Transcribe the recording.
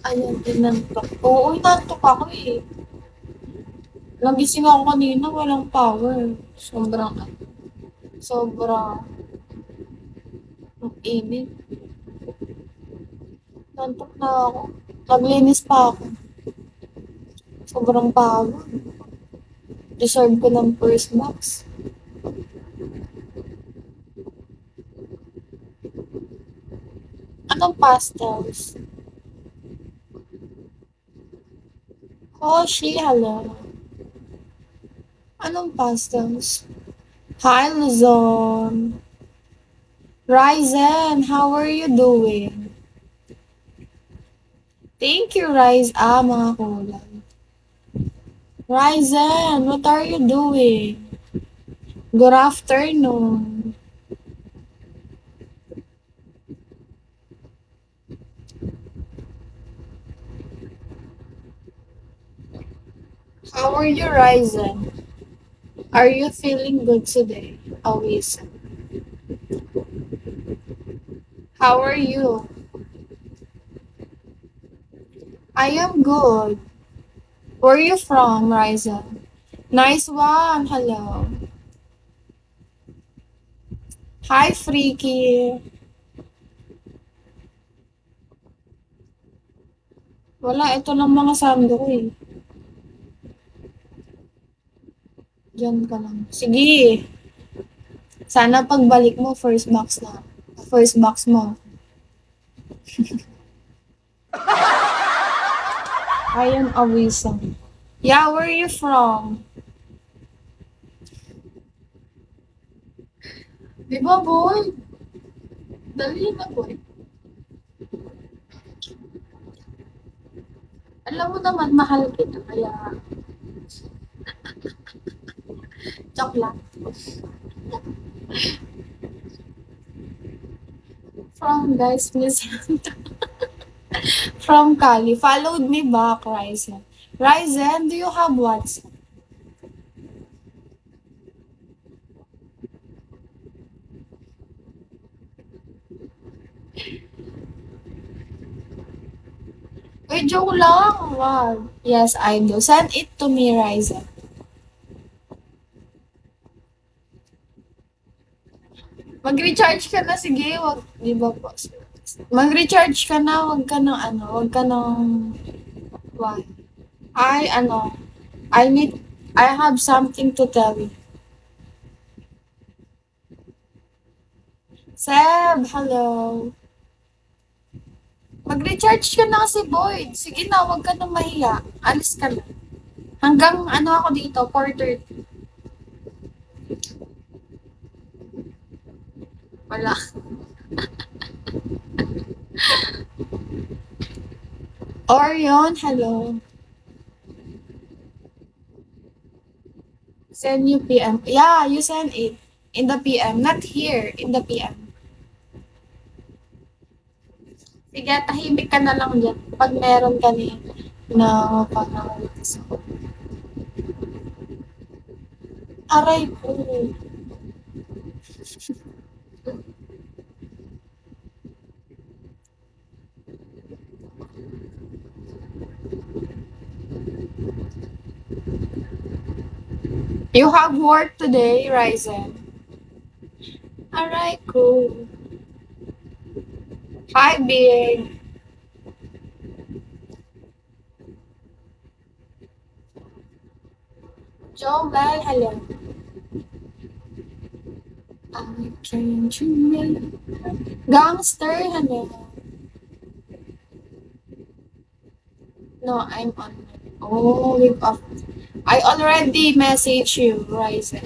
Ayan, inantok. Oo, inantok ako eh. Nagising ako kanina, walang power. Sobrang init. Nantok na ako. Naglinis pa ako. Sobrang pagod. Deserve ko ng first box. Anong pastels? Hoshi, hello. Anong pastels? Hi, Luzon. Ryzen, how are you doing? Thank you, Rise. Mga kulay. Ryzen, what are you doing? Good afternoon. How are you, Ryzen? Are you feeling good today, always? How are you? I am good. Where are you from, Ryzen? Nice one, hello. Hi, Freaky. Wala, ito lang mga sando ko eh. Diyan ka lang. Sige. Sana pagbalik mo, first box na. First box mo. I am Awisa. Yeah, where are you from? Di ba, boy? Dali na, boy. Alam mo naman, mahal kita, kaya... Joke lang. From guys, Miss From Cali. Followed me back, Ryzen. Ryzen, do you have WhatsApp? Uy, joke lang. Wow. Yes, I do. Send it to me, Ryzen. Mag-recharge ka na, sige. Wag, di ba po? Mag-recharge ka na, wag ka nang wag ka nang, why? I have something to tell you. Seb, hello. Mag-recharge ka na kasi, Boyd. Sige na, wag ka nang mahiya. Alis ka na. Hanggang ako dito, 4:30. Wala. Orion, hello. Send you PM. Yeah, you send it in the PM. Not here, in the PM. Sige, tahimik ka na lang dyan. Pag meron ka na panahalitis ako. Aray ko. You have work today, Ryzen. Alright, cool. Hi, Big. Joel, hello. I can't you Gangster, hello. No, I'm on. Oh, week off. I already messaged you, Ryzen.